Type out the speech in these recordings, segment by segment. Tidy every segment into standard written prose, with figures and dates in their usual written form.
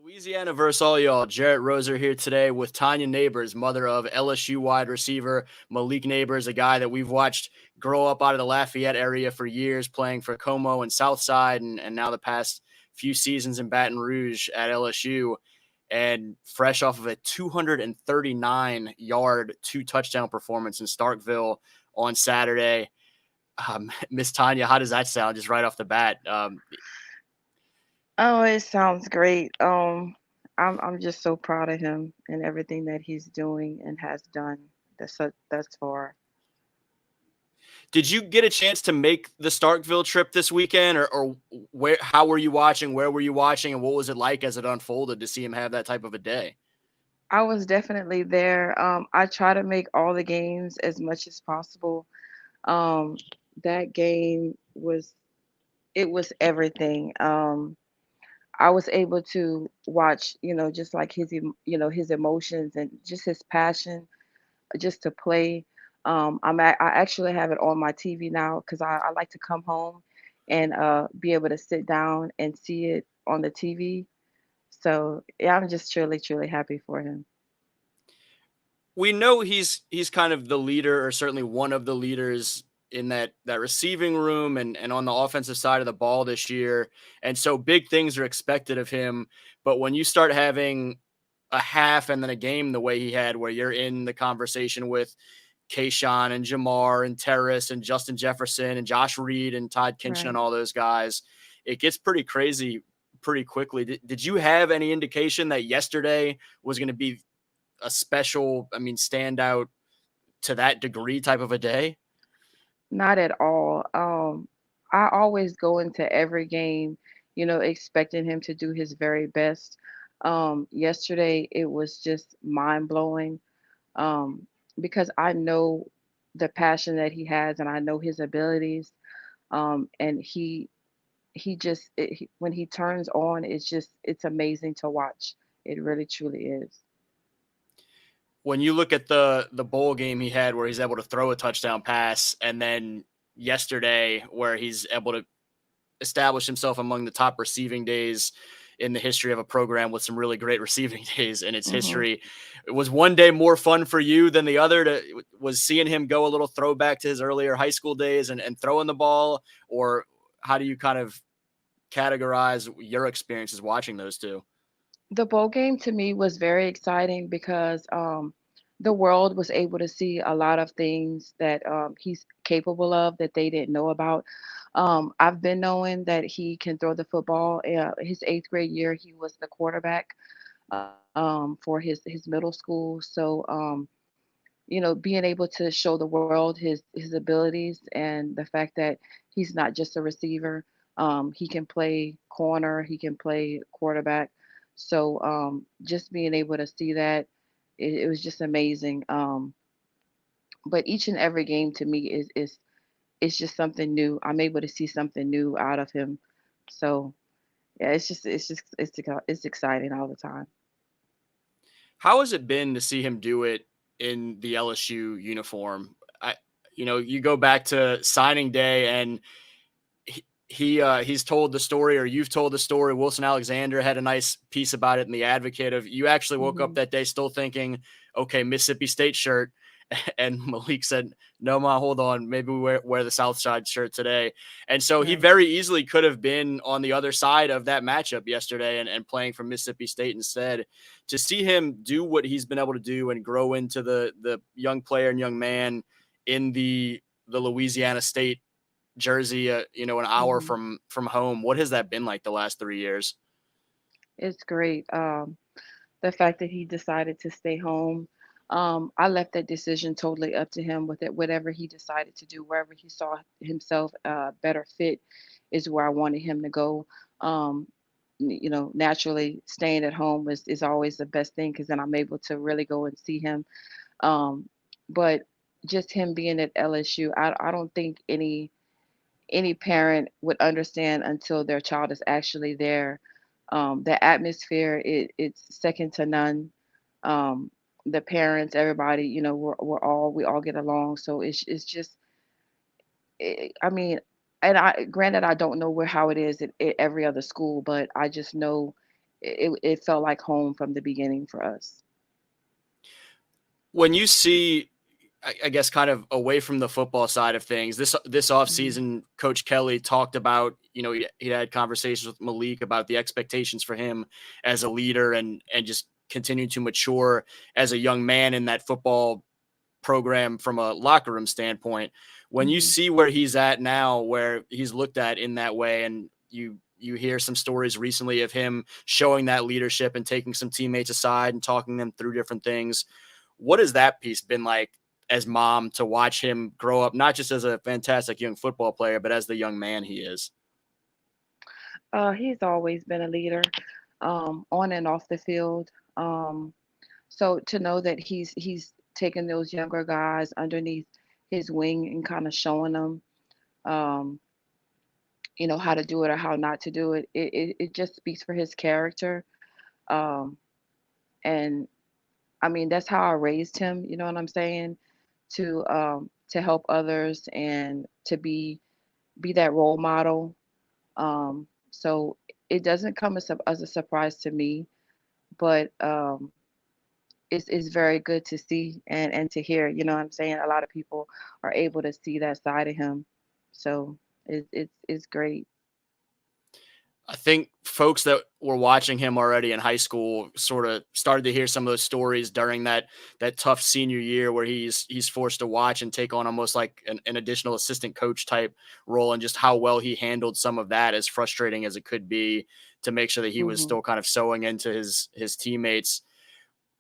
Louisiana versus all y'all. Jarrett Roser here today with Tonya Nabers, mother of LSU wide receiver Malik Nabers, a guy that we've watched grow up out of the Lafayette area for years, playing for Como and Southside, and now the past few seasons in Baton Rouge at LSU. And fresh off of a 239-yard, two-touchdown performance in Starkville on Saturday. Miss Tanya, how does that sound just right off the bat? Oh, it sounds great. I'm just so proud of him and everything that he's doing and has done thus far. Did you get a chance to make the Starkville trip this weekend, or where? How were you watching? Where were you watching, and what was it like as it unfolded to see him have that type of a day? I was definitely there. I try to make all the games as much as possible. Um, that game was everything. I was able to watch, just like his emotions and just his passion just to play. I actually have it on my TV now because I like to come home and be able to sit down and see it on the TV. So yeah, I'm just truly, truly happy for him. We know he's kind of the leader, or certainly one of the leaders in that receiving room and on the offensive side of the ball this year. And so big things are expected of him. But when you start having a half and then a game the way he had, where you're in the conversation with Kayshawn and Jamar and Terrace and Justin Jefferson and Josh Reed and Todd Kinchin and Right. all those guys, it gets pretty crazy pretty quickly. Did you have any indication that yesterday was going to be a special, standout to that degree type of a day? Not at all. I always go into every game, expecting him to do his very best. Yesterday, it was just mind blowing um, because I know the passion that he has and I know his abilities. And he just when he turns on, it's amazing to watch. It really truly is. When you look at the bowl game he had where he's able to throw a touchdown pass, and then yesterday where he's able to establish himself among the top receiving days in the history of a program with some really great receiving days in its Hmm. history. It was one day more fun for you than the other. Was seeing him go a little throwback to his earlier high school days and throwing the ball, or how do you kind of categorize your experiences watching those two? The bowl game to me was very exciting because the world was able to see a lot of things that he's capable of that they didn't know about. I've been knowing that he can throw the football. His eighth grade year, he was the quarterback for his middle school. So being able to show the world his abilities and the fact that he's not just a receiver. He can play corner, he can play quarterback. So just being able to see that, it was just amazing. But each and every game to me is just something new. I'm able to see something new out of him. So yeah, it's exciting all the time. How has it been to see him do it in the LSU uniform? You go back to signing day, and he's told the story, or you've told the story. Wilson Alexander had a nice piece about it in the Advocate of you actually woke up Hmm. that day still thinking, okay, Mississippi State shirt. And Malik said, no, ma, hold on. Maybe we wear the Southside shirt today. And so he Right. very easily could have been on the other side of that matchup yesterday and playing for Mississippi State instead. To see him do what he's been able to do and grow into the young player and young man in the Louisiana State jersey, an hour Hmm. from home. What has that been like the last 3 years? It's great. The fact that he decided to stay home. I left that decision totally up to him with it. Whatever he decided to do, wherever he saw himself better fit, is where I wanted him to go. Um, naturally, staying at home is always the best thing because then I'm able to really go and see him. Um, but just him being at LSU, I don't think any parent would understand until their child is actually there. The atmosphere, it's second to none. Um, the parents, everybody, we all get along. So it's just, I mean, and I granted I don't know how it is at every other school, but I just know it felt like home from the beginning for us. When you see, I guess, kind of away from the football side of things, this Mhm. offseason, Coach Kelly talked about, he had conversations with Malik about the expectations for him as a leader and just continuing to mature as a young man in that football program from a locker room standpoint. When you Mhm. see where he's at now, where he's looked at in that way, and you hear some stories recently of him showing that leadership and taking some teammates aside and talking them through different things. What has that piece been like as mom to watch him grow up, not just as a fantastic young football player, but as the young man he is? He's always been a leader, on and off the field. So to know that he's taking those younger guys underneath his wing and kind of showing them, um, how to do it or how not to do it, it just speaks for his character. Um, and I mean, that's how I raised him. You know what I'm saying? To help others and to be that role model. So it doesn't come as a surprise to me, but it's very good to see and to hear. You know what I'm saying? A lot of people are able to see that side of him, so it's great. I think folks that were watching him already in high school sort of started to hear some of those stories during that tough senior year where he's forced to watch and take on almost like an additional assistant coach type role, and just how well he handled some of that, as frustrating as it could be, to make sure that he was Hmm. still kind of sewing into his teammates.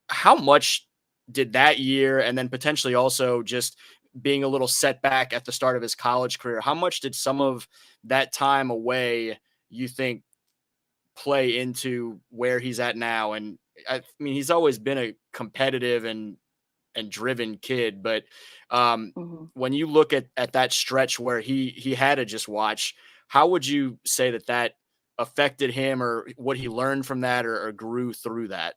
How much did that year, and then potentially also just being a little setback at the start of his college career, how much did some of that time away, you think, play into where he's at now? And I mean, he's always been a competitive and driven kid, but um, Hmm. when you look at that stretch where he had to just watch, how would you say that affected him, or what he learned from that, or grew through that?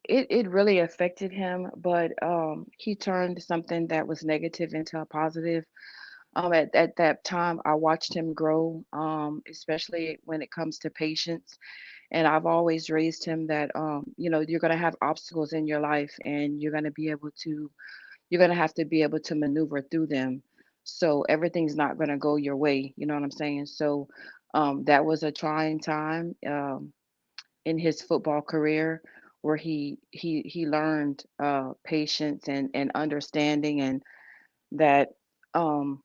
It really affected him, but he turned something that was negative into a positive. At that time, I watched him grow, especially when it comes to patience. And I've always raised him that, you're going to have obstacles in your life, and you're going to have to be able to maneuver through them. So everything's not going to go your way. You know what I'm saying? So that was a trying time. In his football career where he learned patience and understanding and that um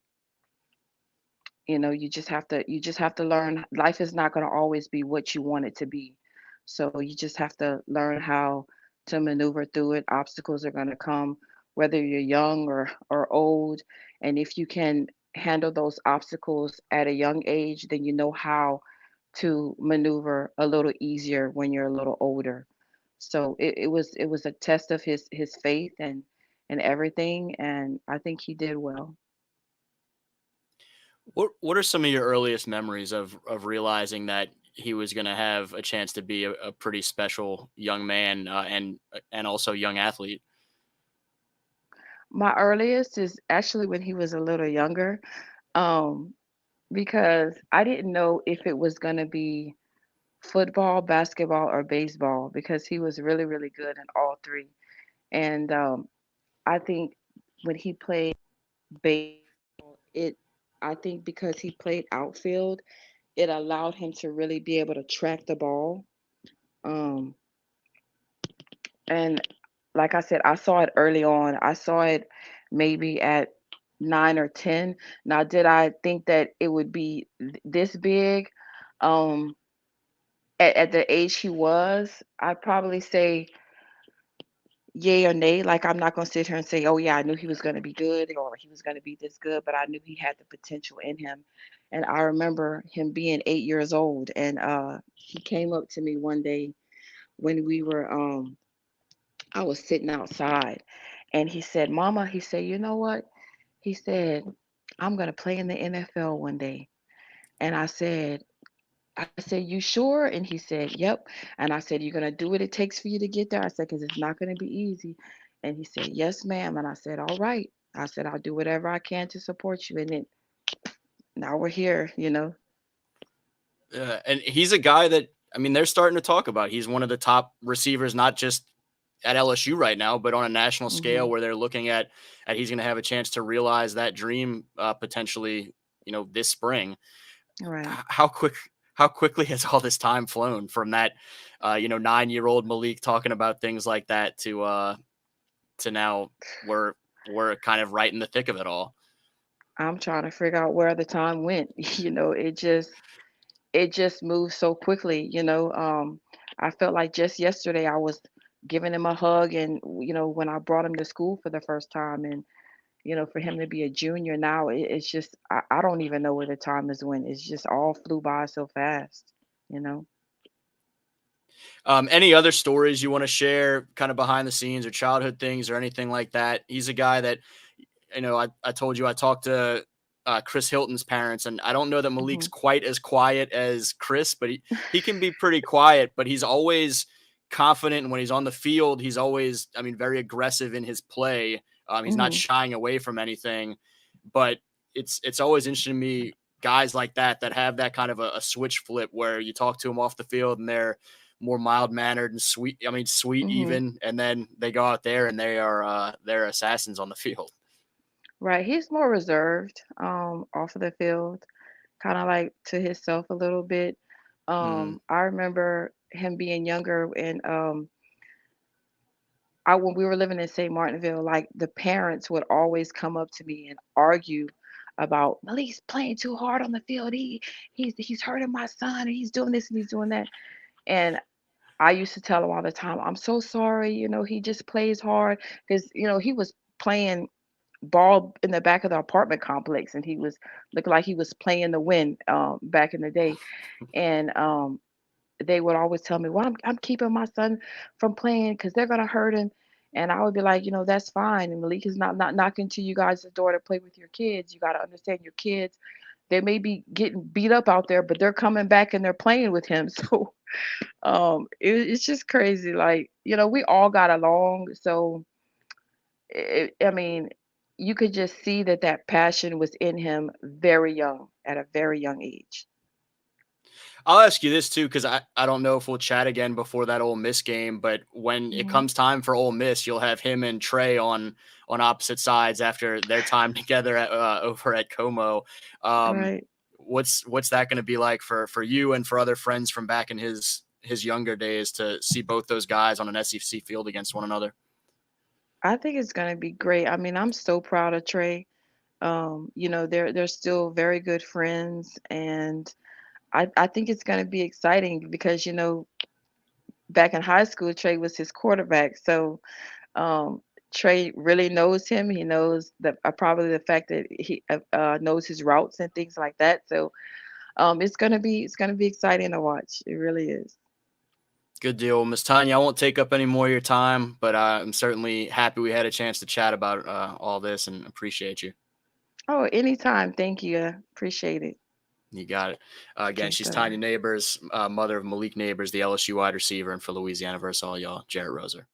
you just have to learn life is not going to always be what you want it to be, so you just have to learn how to maneuver through it. Obstacles are going to come whether you're young or old, and if you can handle those obstacles at a young age, then you know how to maneuver a little easier when you're a little older. So it was a test of his faith and everything, and I think he did well. What are some of your earliest memories of realizing that he was going to have a chance to be a pretty special young man, and also young athlete? My earliest is actually when he was a little younger, um, because I didn't know if it was going to be football, basketball, or baseball because he was really, really good in all three. And I think when he played baseball, I think because he played outfield, it allowed him to really be able to track the ball. Um, and like I said, I saw it early on. I saw it maybe at 9 or 10. Now, did I think that it would be this big? Um, at the age he was, I'd probably say yay or nay. Like, I'm not gonna sit here and say, oh yeah, I knew he was gonna be good or he was gonna be this good, but I knew he had the potential in him. And I remember him being 8 years old, and he came up to me one day when I was sitting outside, and he said, "Mama," he said, "you know what?" He said, "I'm gonna play in the NFL one day." And I said, "You sure?" And he said, "Yep." And I said, "You're gonna do what it takes for you to get there." I said, "Because it's not gonna be easy." And he said, "Yes, ma'am." And I said, "All right." I said, "I'll do whatever I can to support you." And then now we're here. And he's a guy that, I mean, they're starting to talk about. He's one of the top receivers, not just at LSU right now, but on a national scale Mhm. where they're looking at he's going to have a chance to realize that dream potentially, this spring. Right. How quickly has all this time flown from that, 9-year-old Malik talking about things like that to now we're kind of right in the thick of it all. I'm trying to figure out where the time went. It just moves so quickly, I felt like just yesterday I was giving him a hug and when I brought him to school for the first time and for him to be a junior now, it's just I don't even know where the time is when it's just all flew by so fast, you know. Any other stories you want to share, kind of behind the scenes or childhood things or anything like that? He's a guy that, I told you I talked to Chris Hilton's parents, and I don't know that Malik's Mhm. quite as quiet as Chris, but he can be pretty quiet, but he's always confident. And when he's on the field, he's always, I mean, very aggressive in his play. He's not Mhm. shying away from anything, but it's always interesting to me guys like that have that kind of a switch flip where you talk to them off the field and they're more mild mannered and sweet. I mean, sweet Mhm. even, and then they go out there and they're assassins on the field. Right. He's more reserved off of the field, kind of like to himself a little bit. Mhm. I remember him being younger and I when we were living in St. Martinville, like the parents would always come up to me and argue about Malik's playing too hard on the field. He's hurting my son and he's doing this and he's doing that. And I used to tell him all the time, I'm so sorry, he just plays hard because he was playing ball in the back of the apartment complex and he was looking like he was playing the wind back in the day. And they would always tell me, "Well, I'm keeping my son from playing because they're gonna hurt him." And I would be like, "That's fine. And Malik is not knocking to you guys' door to play with your kids. You gotta understand your kids. They may be getting beat up out there, but they're coming back and they're playing with him." So it's just crazy. Like, we all got along. So I mean, you could just see that passion was in him very young, at a very young age. I'll ask you this too, because I don't know if we'll chat again before that Ole Miss game, but when it Hmm. comes time for Ole Miss, you'll have him and Trey on opposite sides after their time together over at Como. Um, Right. what's that going to be like for you and for other friends from back in his younger days to see both those guys on an SEC field against one another? I think it's gonna be great. I mean, I'm so proud of Trey. They're still very good friends, and I think it's gonna be exciting because back in high school, Trey was his quarterback. So Trey really knows him. He knows probably the fact that he knows his routes and things like that. So it's gonna be exciting to watch. It really is. Good deal, Miss Tanya. I won't take up any more of your time, but I'm certainly happy we had a chance to chat about all this and appreciate you. Oh, anytime. Thank you. Appreciate it. You got it. Again, Okay, she's bye Tonya bye. Nabers, mother of Malik Nabers, the LSU wide receiver, and for Louisiana versus all y'all, Jarrett Roser.